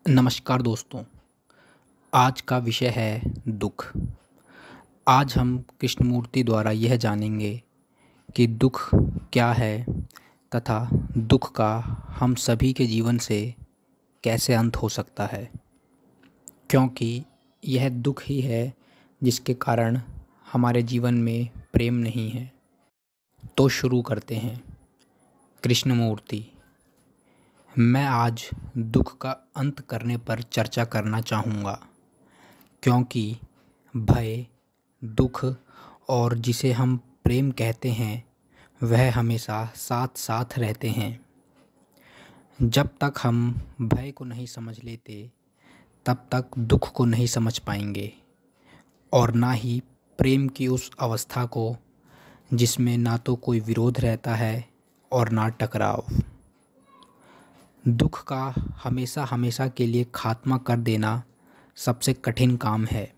नमस्कार दोस्तों। आज का विषय है दुख। आज हम कृष्णमूर्ति द्वारा यह जानेंगे कि दुख क्या है तथा दुख का हम सभी के जीवन से कैसे अंत हो सकता है, क्योंकि यह दुख ही है जिसके कारण हमारे जीवन में प्रेम नहीं है। तो शुरू करते हैं। कृष्णमूर्ति। मैं आज दुख का अंत करने पर चर्चा करना चाहूँगा, क्योंकि भय, दुख और जिसे हम प्रेम कहते हैं वह हमेशा साथ साथ रहते हैं। जब तक हम भय को नहीं समझ लेते तब तक दुख को नहीं समझ पाएंगे, और ना ही प्रेम की उस अवस्था को जिसमें ना तो कोई विरोध रहता है और ना टकराव। दुख का हमेशा हमेशा के लिए खात्मा कर देना सबसे कठिन काम है,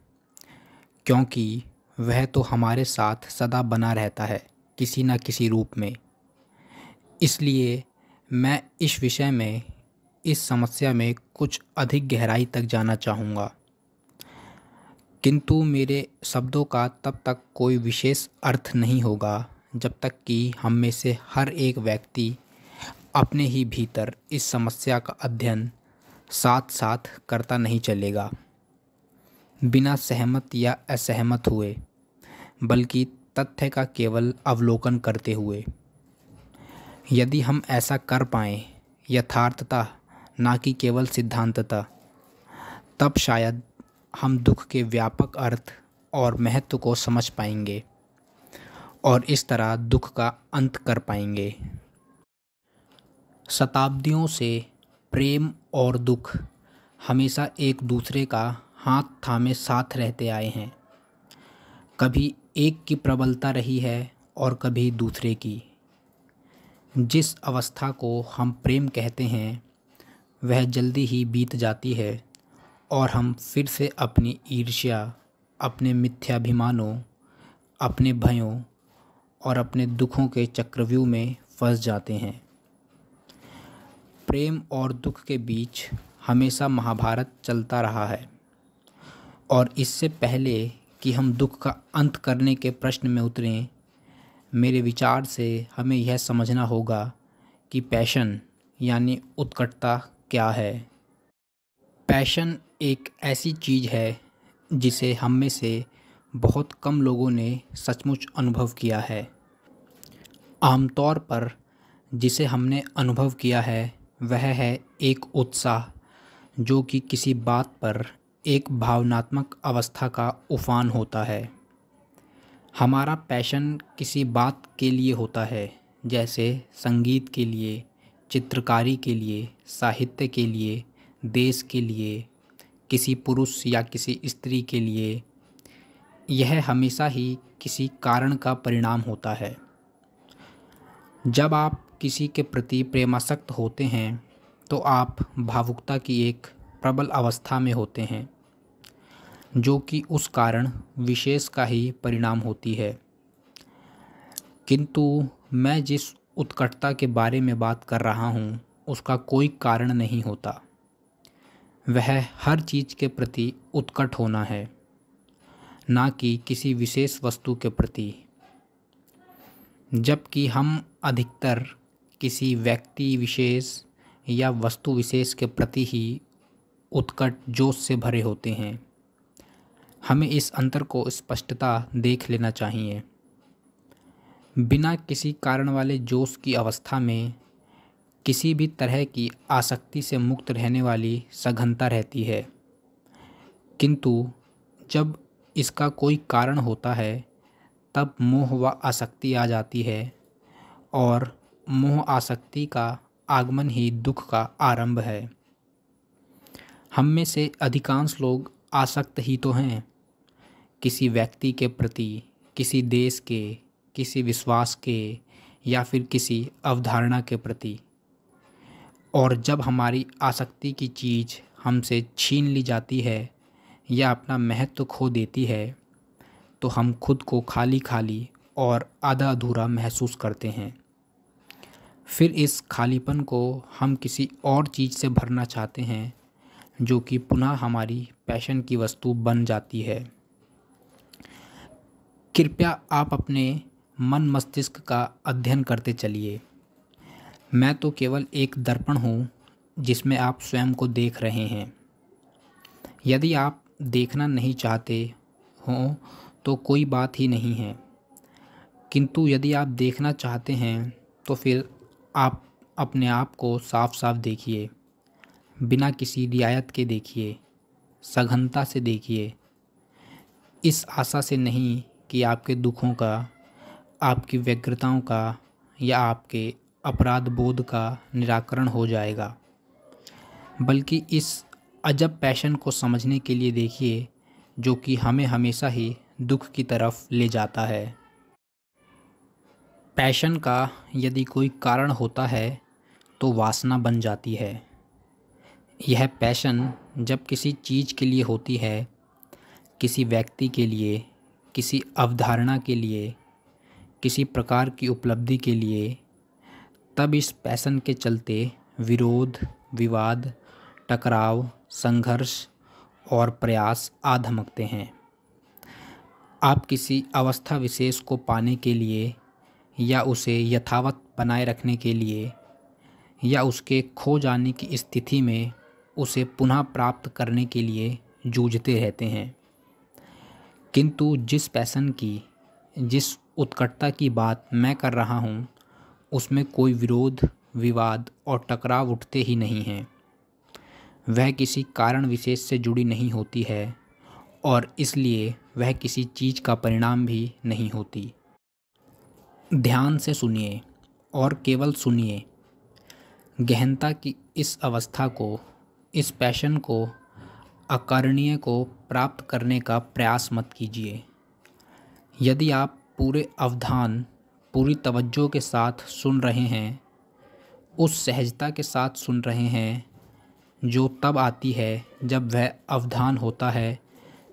क्योंकि वह तो हमारे साथ सदा बना रहता है किसी न किसी रूप में। इसलिए मैं इस विषय में, इस समस्या में कुछ अधिक गहराई तक जाना चाहूँगा, किंतु मेरे शब्दों का तब तक कोई विशेष अर्थ नहीं होगा जब तक कि हम में से हर एक व्यक्ति अपने ही भीतर इस समस्या का अध्ययन साथ साथ करता नहीं चलेगा, बिना सहमत या असहमत हुए, बल्कि तथ्य का केवल अवलोकन करते हुए। यदि हम ऐसा कर पाएँ यथार्थता, ना कि केवल सिद्धांतता, तब शायद हम दुख के व्यापक अर्थ और महत्व को समझ पाएंगे और इस तरह दुख का अंत कर पाएंगे। शताब्दियों से प्रेम और दुख हमेशा एक दूसरे का हाथ थामे साथ रहते आए हैं। कभी एक की प्रबलता रही है और कभी दूसरे की। जिस अवस्था को हम प्रेम कहते हैं वह जल्दी ही बीत जाती है और हम फिर से अपनी ईर्ष्या, अपने मिथ्याभिमानों, अपने भयों और अपने दुखों के चक्रव्यूह में फंस जाते हैं। प्रेम और दुख के बीच हमेशा महाभारत चलता रहा है, और इससे पहले कि हम दुख का अंत करने के प्रश्न में उतरें, मेरे विचार से हमें यह समझना होगा कि पैशन यानी उत्कटता क्या है। पैशन एक ऐसी चीज़ है जिसे हम में से बहुत कम लोगों ने सचमुच अनुभव किया है। आमतौर पर जिसे हमने अनुभव किया है वह है एक उत्साह, जो कि किसी बात पर एक भावनात्मक अवस्था का उफान होता है। हमारा पैशन किसी बात के लिए होता है, जैसे संगीत के लिए, चित्रकारी के लिए, साहित्य के लिए, देश के लिए, किसी पुरुष या किसी स्त्री के लिए। यह हमेशा ही किसी कारण का परिणाम होता है। जब आप किसी के प्रति प्रेमासक्त होते हैं तो आप भावुकता की एक प्रबल अवस्था में होते हैं, जो कि उस कारण विशेष का ही परिणाम होती है। किंतु मैं जिस उत्कटता के बारे में बात कर रहा हूँ उसका कोई कारण नहीं होता। वह हर चीज़ के प्रति उत्कट होना है, ना कि किसी विशेष वस्तु के प्रति। जबकि हम अधिकतर किसी व्यक्ति विशेष या वस्तु विशेष के प्रति ही उत्कट जोश से भरे होते हैं। हमें इस अंतर को स्पष्टता देख लेना चाहिए। बिना किसी कारण वाले जोश की अवस्था में किसी भी तरह की आसक्ति से मुक्त रहने वाली सघनता रहती है, किंतु जब इसका कोई कारण होता है तब मोह व आसक्ति आ जाती है, और मोह आसक्ति का आगमन ही दुख का आरंभ है। हम में से अधिकांश लोग आसक्त ही तो हैं, किसी व्यक्ति के प्रति, किसी देश के, किसी विश्वास के या फिर किसी अवधारणा के प्रति। और जब हमारी आसक्ति की चीज़ हमसे छीन ली जाती है या अपना महत्व खो देती है तो हम खुद को खाली खाली और आधा अधूरा महसूस करते हैं। फिर इस खालीपन को हम किसी और चीज़ से भरना चाहते हैं, जो कि पुनः हमारी पैशन की वस्तु बन जाती है। कृपया आप अपने मन मस्तिष्क का अध्ययन करते चलिए। मैं तो केवल एक दर्पण हूँ जिसमें आप स्वयं को देख रहे हैं। यदि आप देखना नहीं चाहते हों तो कोई बात ही नहीं है, किंतु यदि आप देखना चाहते हैं तो फिर आप अपने आप को साफ साफ देखिए, बिना किसी रियायत के देखिए, सघनता से देखिए, इस आशा से नहीं कि आपके दुखों का, आपकी व्यग्रताओं का या आपके अपराध बोध का निराकरण हो जाएगा, बल्कि इस अजब पैशन को समझने के लिए देखिए जो कि हमें हमेशा ही दुख की तरफ ले जाता है। पैशन का यदि कोई कारण होता है तो वासना बन जाती है। यह पैशन जब किसी चीज़ के लिए होती है, किसी व्यक्ति के लिए, किसी अवधारणा के लिए, किसी प्रकार की उपलब्धि के लिए, तब इस पैशन के चलते विरोध, विवाद, टकराव, संघर्ष और प्रयास आ धमकते हैं। आप किसी अवस्था विशेष को पाने के लिए या उसे यथावत बनाए रखने के लिए या उसके खो जाने की स्थिति में उसे पुनः प्राप्त करने के लिए जूझते रहते हैं। किंतु जिस पैशन की, जिस उत्कटता की बात मैं कर रहा हूँ, उसमें कोई विरोध, विवाद और टकराव उठते ही नहीं हैं। वह किसी कारण विशेष से जुड़ी नहीं होती है और इसलिए वह किसी चीज़ का परिणाम भी नहीं होती। ध्यान से सुनिए और केवल सुनिए। गहनता की इस अवस्था को, इस पैशन को, अकारणीय को प्राप्त करने का प्रयास मत कीजिए। यदि आप पूरे अवधान, पूरी तवज्जो के साथ सुन रहे हैं, उस सहजता के साथ सुन रहे हैं जो तब आती है जब वह अवधान होता है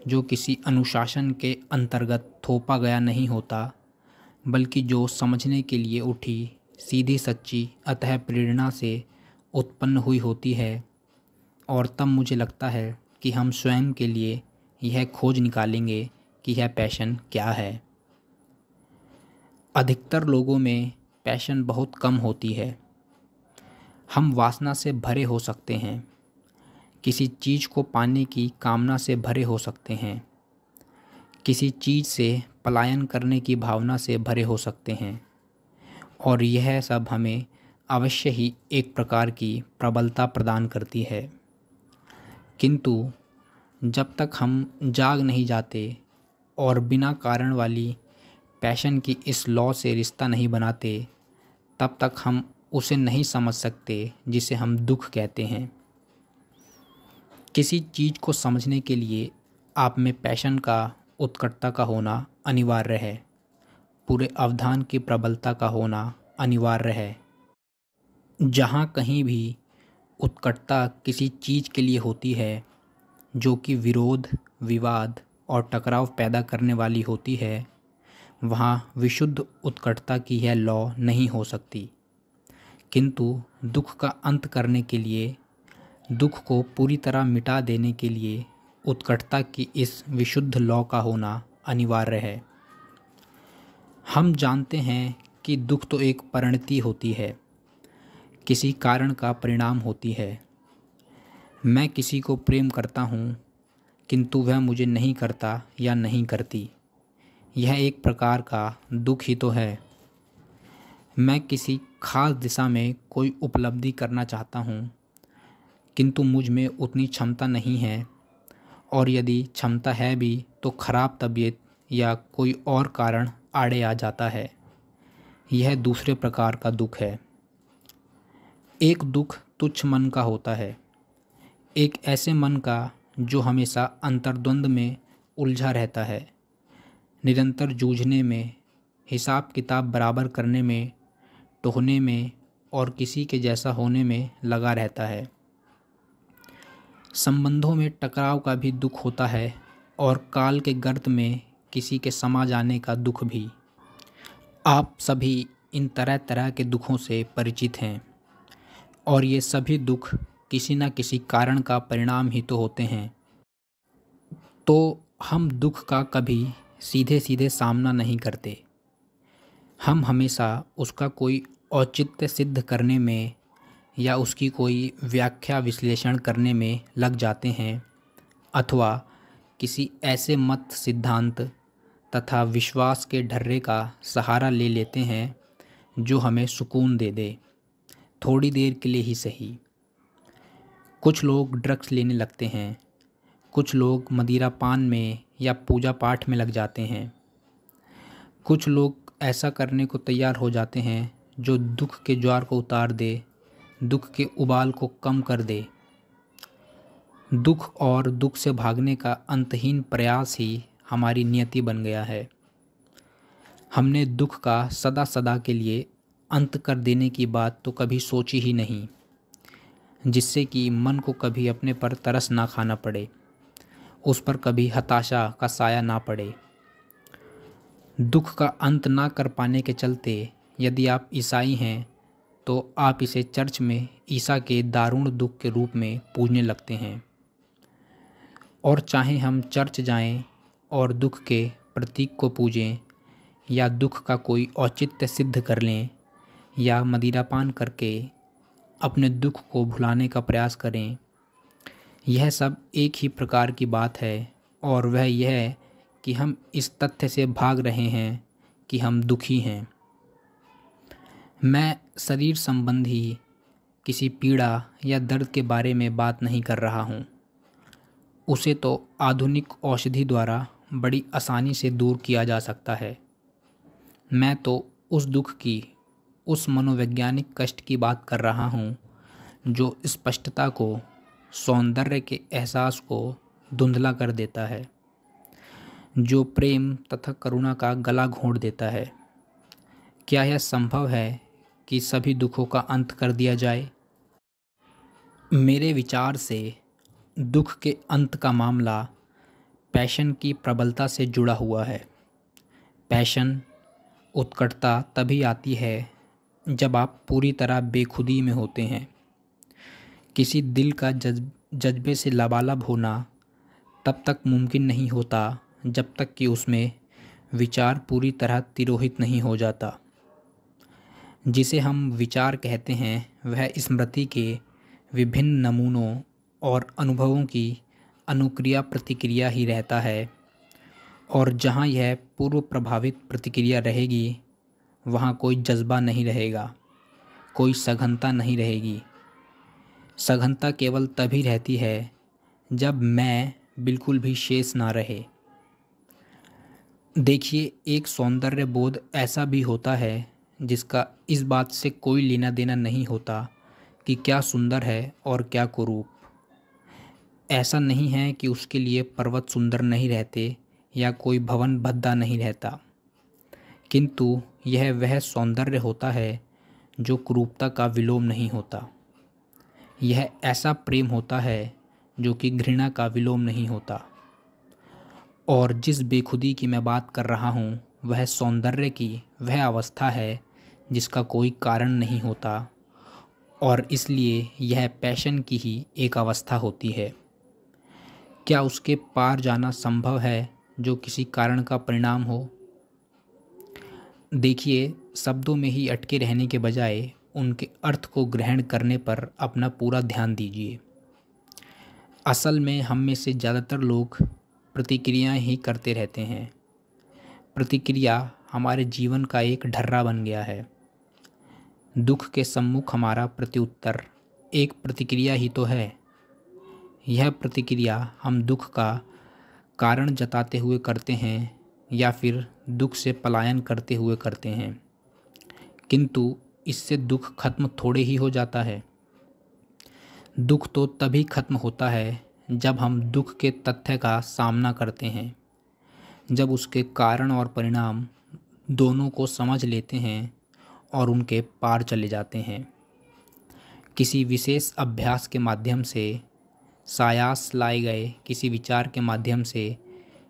जो किसी अनुशासन के अंतर्गत थोपा गया नहीं होता, बल्कि जो समझने के लिए उठी सीधी सच्ची अतः प्रेरणा से उत्पन्न हुई होती है, और तब मुझे लगता है कि हम स्वयं के लिए यह खोज निकालेंगे कि यह पैशन क्या है। अधिकतर लोगों में पैशन बहुत कम होती है। हम वासना से भरे हो सकते हैं, किसी चीज़ को पाने की कामना से भरे हो सकते हैं, किसी चीज़ से पलायन करने की भावना से भरे हो सकते हैं, और यह सब हमें अवश्य ही एक प्रकार की प्रबलता प्रदान करती है। किंतु जब तक हम जाग नहीं जाते और बिना कारण वाली पैशन की इस लौ से रिश्ता नहीं बनाते, तब तक हम उसे नहीं समझ सकते जिसे हम दुख कहते हैं। किसी चीज़ को समझने के लिए आप में पैशन का, उत्कटता का होना अनिवार्य है, पूरे अवधान की प्रबलता का होना अनिवार्य है। जहाँ कहीं भी उत्कटता किसी चीज़ के लिए होती है जो कि विरोध, विवाद और टकराव पैदा करने वाली होती है, वहाँ विशुद्ध उत्कटता की यह लौ नहीं हो सकती। किंतु दुख का अंत करने के लिए, दुख को पूरी तरह मिटा देने के लिए उत्कटता की इस विशुद्ध लौ का होना अनिवार्य है। हम जानते हैं कि दुख तो एक परिणति होती है, किसी कारण का परिणाम होती है। मैं किसी को प्रेम करता हूँ किंतु वह मुझे नहीं करता या नहीं करती, यह एक प्रकार का दुख ही तो है। मैं किसी खास दिशा में कोई उपलब्धि करना चाहता हूँ किंतु मुझ में उतनी क्षमता नहीं है, और यदि क्षमता है भी तो खराब तबीयत या कोई और कारण आड़े आ जाता है, यह दूसरे प्रकार का दुख है। एक दुख तुच्छ मन का होता है, एक ऐसे मन का जो हमेशा अंतर्द्वंद में उलझा रहता है, निरंतर जूझने में, हिसाब किताब बराबर करने में, टोहने में और किसी के जैसा होने में लगा रहता है। संबंधों में टकराव का भी दुख होता है और काल के गर्त में किसी के समा जाने का दुख भी। आप सभी इन तरह तरह के दुखों से परिचित हैं और ये सभी दुख किसी न किसी कारण का परिणाम ही तो होते हैं। तो हम दुख का कभी सीधे सीधे सामना नहीं करते। हम हमेशा उसका कोई औचित्य सिद्ध करने में या उसकी कोई व्याख्या विश्लेषण करने में लग जाते हैं, अथवा किसी ऐसे मत सिद्धांत तथा विश्वास के ढर्रे का सहारा ले लेते हैं जो हमें सुकून दे दे, थोड़ी देर के लिए ही सही। कुछ लोग ड्रग्स लेने लगते हैं, कुछ लोग मदिरा पान में या पूजा पाठ में लग जाते हैं, कुछ लोग ऐसा करने को तैयार हो जाते हैं जो दुख के ज्वार को उतार दे, दुख के उबाल को कम कर दे। दुख और दुख से भागने का अंतहीन प्रयास ही हमारी नियति बन गया है। हमने दुख का सदा सदा के लिए अंत कर देने की बात तो कभी सोची ही नहीं, जिससे कि मन को कभी अपने पर तरस ना खाना पड़े, उस पर कभी हताशा का साया ना पड़े। दुख का अंत ना कर पाने के चलते यदि आप ईसाई हैं तो आप इसे चर्च में ईसा के दारुण दुख के रूप में पूजने लगते हैं। और चाहे हम चर्च जाएं और दुख के प्रतीक को पूजें, या दुख का कोई औचित्य सिद्ध कर लें, या मदिरापान करके अपने दुख को भुलाने का प्रयास करें, यह सब एक ही प्रकार की बात है, और वह यह है कि हम इस तथ्य से भाग रहे हैं कि हम दुखी हैं। मैं शरीर संबंधी किसी पीड़ा या दर्द के बारे में बात नहीं कर रहा हूँ। उसे तो आधुनिक औषधि द्वारा बड़ी आसानी से दूर किया जा सकता है। मैं तो उस दुख की, उस मनोवैज्ञानिक कष्ट की बात कर रहा हूँ जो स्पष्टता को, सौंदर्य के एहसास को धुंधला कर देता है, जो प्रेम तथा करुणा का गला घोंट देता है। क्या यह संभव है कि सभी दुखों का अंत कर दिया जाए? मेरे विचार से दुख के अंत का मामला पैशन की प्रबलता से जुड़ा हुआ है। पैशन, उत्कटता तभी आती है जब आप पूरी तरह बेखुदी में होते हैं। किसी दिल का जज्बे से लबालब होना तब तक मुमकिन नहीं होता जब तक कि उसमें विचार पूरी तरह तिरोहित नहीं हो जाता। जिसे हम विचार कहते हैं वह स्मृति के विभिन्न नमूनों और अनुभवों की अनुक्रिया प्रतिक्रिया ही रहता है, और जहाँ यह पूर्व प्रभावित प्रतिक्रिया रहेगी वहाँ कोई जज्बा नहीं रहेगा, कोई सघनता नहीं रहेगी। सघनता केवल तभी रहती है जब मैं बिल्कुल भी शेष ना रहे। देखिए, एक सौंदर्य बोध ऐसा भी होता है जिसका इस बात से कोई लेना देना नहीं होता कि क्या सुंदर है और क्या कुरूप। ऐसा नहीं है कि उसके लिए पर्वत सुंदर नहीं रहते या कोई भवन भद्दा नहीं रहता, किंतु यह वह सौंदर्य होता है जो कुरूपता का विलोम नहीं होता। यह ऐसा प्रेम होता है जो कि घृणा का विलोम नहीं होता। और जिस बेखुदी की मैं बात कर रहा हूँ वह सौंदर्य की वह अवस्था है जिसका कोई कारण नहीं होता, और इसलिए यह पैशन की ही एक अवस्था होती है। क्या उसके पार जाना संभव है जो किसी कारण का परिणाम हो? देखिए, शब्दों में ही अटके रहने के बजाय उनके अर्थ को ग्रहण करने पर अपना पूरा ध्यान दीजिए। असल में हम में से ज़्यादातर लोग प्रतिक्रियाएं ही करते रहते हैं। प्रतिक्रिया हमारे जीवन का एक ढर्रा बन गया है। दुख के सम्मुख हमारा प्रत्युत्तर एक प्रतिक्रिया ही तो है। यह प्रतिक्रिया हम दुख का कारण जताते हुए करते हैं या फिर दुख से पलायन करते हुए करते हैं, किंतु इससे दुख खत्म थोड़े ही हो जाता है। दुख तो तभी खत्म होता है जब हम दुख के तथ्य का सामना करते हैं, जब उसके कारण और परिणाम दोनों को समझ लेते हैं और उनके पार चले जाते हैं। किसी विशेष अभ्यास के माध्यम से, सायास लाए गए किसी विचार के माध्यम से,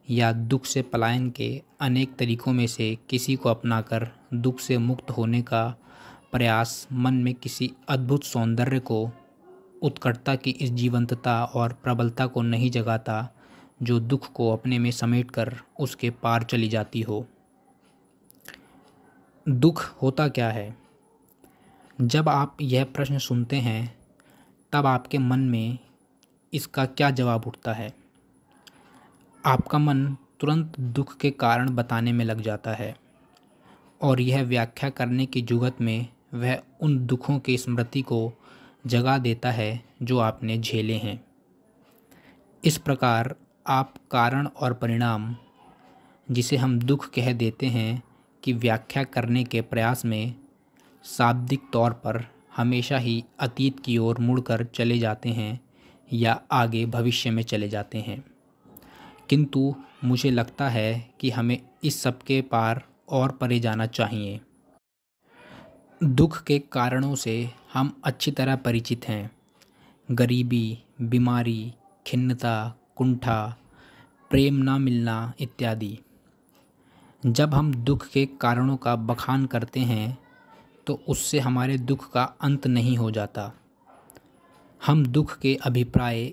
या दुख से पलायन के अनेक तरीकों में से किसी को अपनाकर दुख से मुक्त होने का प्रयास मन में किसी अद्भुत सौंदर्य को उत्कटता की इस जीवंतता और प्रबलता को नहीं जगाता जो दुख को अपने में समेटकर उसके पार चली जाती हो। दुख होता क्या है? जब आप यह प्रश्न सुनते हैं तब आपके मन में इसका क्या जवाब उठता है? आपका मन तुरंत दुख के कारण बताने में लग जाता है और यह व्याख्या करने की जुगत में वह उन दुखों की स्मृति को जगा देता है जो आपने झेले हैं। इस प्रकार आप कारण और परिणाम, जिसे हम दुख कह देते हैं, की व्याख्या करने के प्रयास में शाब्दिक तौर पर हमेशा ही अतीत की ओर मुड़कर चले जाते हैं या आगे भविष्य में चले जाते हैं। किंतु मुझे लगता है कि हमें इस सब के पार और परे जाना चाहिए। दुख के कारणों से हम अच्छी तरह परिचित हैं। गरीबी, बीमारी, खिन्नता, कुंठा, प्रेम न मिलना इत्यादि। जब हम दुख के कारणों का बखान करते हैं तो उससे हमारे दुख का अंत नहीं हो जाता। हम दुख के अभिप्राय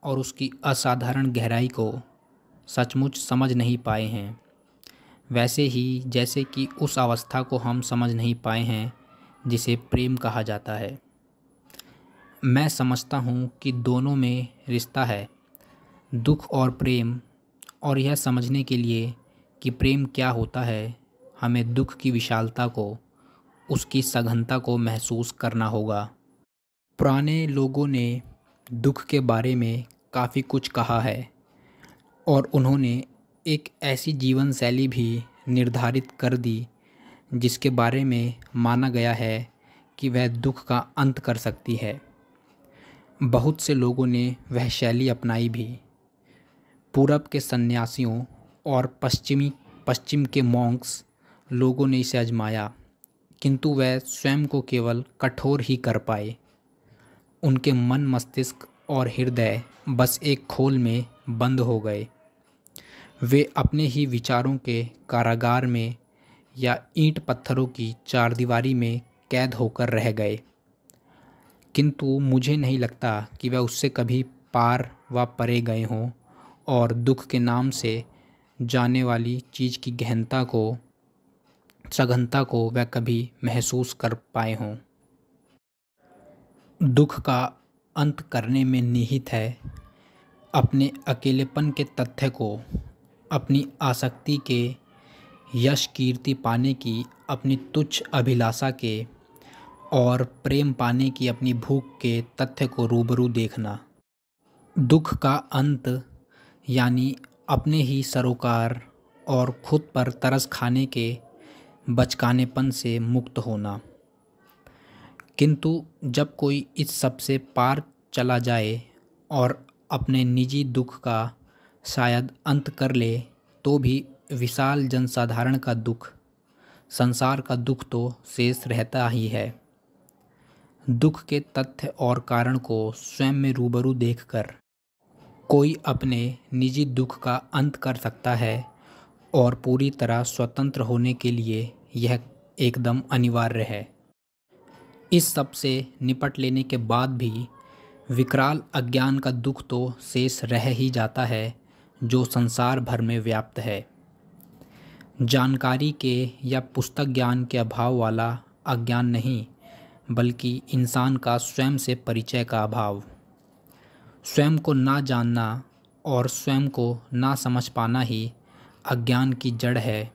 और उसकी असाधारण गहराई को सचमुच समझ नहीं पाए हैं, वैसे ही जैसे कि उस अवस्था को हम समझ नहीं पाए हैं जिसे प्रेम कहा जाता है। मैं समझता हूँ कि दोनों में रिश्ता है, दुख और प्रेम, और यह समझने के लिए कि प्रेम क्या होता है हमें दुख की विशालता को, उसकी सघनता को महसूस करना होगा। पुराने लोगों ने दुख के बारे में काफ़ी कुछ कहा है और उन्होंने एक ऐसी जीवन शैली भी निर्धारित कर दी जिसके बारे में माना गया है कि वह दुख का अंत कर सकती है। बहुत से लोगों ने वह शैली अपनाई भी। पूरब के सन्यासियों और पश्चिम के मॉन्क्स लोगों ने इसे आजमाया, किंतु वह स्वयं को केवल कठोर ही कर पाए। उनके मन, मस्तिष्क और हृदय बस एक खोल में बंद हो गए। वे अपने ही विचारों के कारागार में या ईंट पत्थरों की चारदीवारी में कैद होकर रह गए। किंतु मुझे नहीं लगता कि वह उससे कभी पार व परे गए हों और दुख के नाम से जाने वाली चीज़ की गहनता को, सघनता को वह कभी महसूस कर पाए हों। दुख का अंत करने में निहित है अपने अकेलेपन के तथ्य को, अपनी आसक्ति के, यश कीर्ति पाने की अपनी तुच्छ अभिलाषा के और प्रेम पाने की अपनी भूख के तथ्य को रूबरू देखना। दुख का अंत यानी अपने ही सरोकार और खुद पर तरस खाने के बचकानेपन से मुक्त होना। किंतु जब कोई इस सब से पार चला जाए और अपने निजी दुख का शायद अंत कर ले, तो भी विशाल जनसाधारण का दुख, संसार का दुख तो शेष रहता ही है। दुख के तथ्य और कारण को स्वयं में रूबरू देखकर कोई अपने निजी दुख का अंत कर सकता है और पूरी तरह स्वतंत्र होने के लिए यह एकदम अनिवार्य है। इस सब से निपट लेने के बाद भी विकराल अज्ञान का दुख तो शेष रह ही जाता है जो संसार भर में व्याप्त है। जानकारी के या पुस्तक ज्ञान के अभाव वाला अज्ञान नहीं, बल्कि इंसान का स्वयं से परिचय का अभाव। स्वयं को ना जानना और स्वयं को ना समझ पाना ही अज्ञान की जड़ है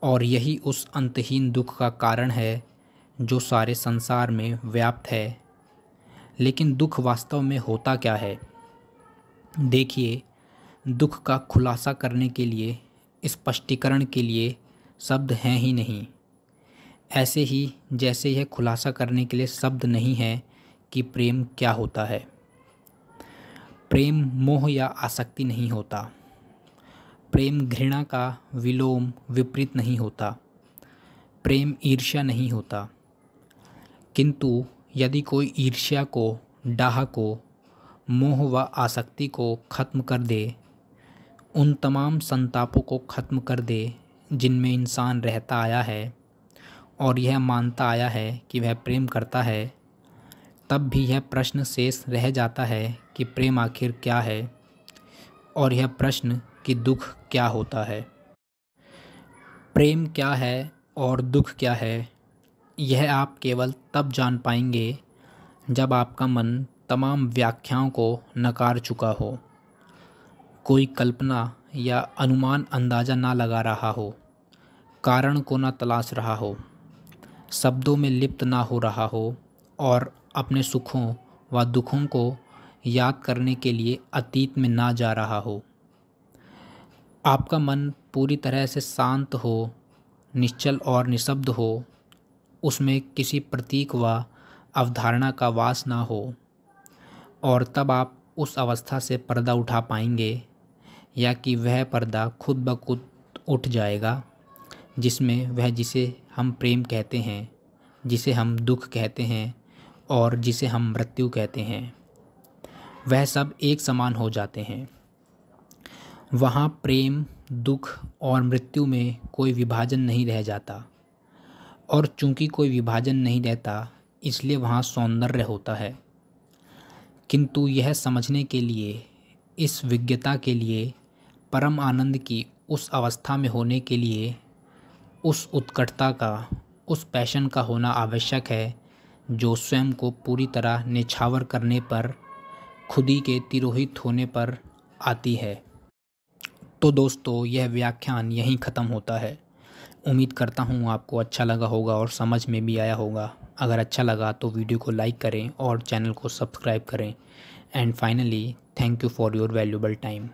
और यही उस अंतहीन दुख का कारण है जो सारे संसार में व्याप्त है। लेकिन दुख वास्तव में होता क्या है? देखिए, दुख का खुलासा करने के लिए, स्पष्टीकरण के लिए शब्द हैं ही नहीं, ऐसे ही जैसे यह खुलासा करने के लिए शब्द नहीं है कि प्रेम क्या होता है। प्रेम मोह या आसक्ति नहीं होता। प्रेम घृणा का विलोम विपरीत नहीं होता। प्रेम ईर्ष्या नहीं होता। किंतु यदि कोई ईर्ष्या को, डाह को, मोह व आसक्ति को खत्म कर दे, उन तमाम संतापों को खत्म कर दे जिनमें इंसान रहता आया है और यह मानता आया है कि वह प्रेम करता है, तब भी यह प्रश्न शेष रह जाता है कि प्रेम आखिर क्या है, और यह प्रश्न कि दुख क्या होता है। प्रेम क्या है और दुख क्या है, यह आप केवल तब जान पाएंगे जब आपका मन तमाम व्याख्याओं को नकार चुका हो, कोई कल्पना या अनुमान अंदाज़ा ना लगा रहा हो, कारण को ना तलाश रहा हो, शब्दों में लिप्त ना हो रहा हो और अपने सुखों व दुखों को याद करने के लिए अतीत में ना जा रहा हो। आपका मन पूरी तरह से शांत हो, निश्चल और निशब्द हो, उसमें किसी प्रतीक व अवधारणा का वास ना हो, और तब आप उस अवस्था से पर्दा उठा पाएंगे, या कि वह पर्दा खुद ब खुद उठ जाएगा जिसमें वह जिसे हम प्रेम कहते हैं, जिसे हम दुख कहते हैं और जिसे हम मृत्यु कहते हैं, वह सब एक समान हो जाते हैं। वहाँ प्रेम, दुख और मृत्यु में कोई विभाजन नहीं रह जाता, और चूंकि कोई विभाजन नहीं रहता इसलिए वहाँ सौंदर्य होता है। किंतु यह समझने के लिए, इस विज्ञता के लिए, परम आनंद की उस अवस्था में होने के लिए, उस उत्कटता का, उस पैशन का होना आवश्यक है जो स्वयं को पूरी तरह निछावर करने पर, खुदी के तिरोहित होने पर आती है। तो दोस्तों, यह व्याख्यान यहीं ख़त्म होता है। उम्मीद करता हूँ आपको अच्छा लगा होगा और समझ में भी आया होगा। अगर अच्छा लगा तो वीडियो को लाइक करें और चैनल को सब्सक्राइब करें। And finally, thank you for your valuable time.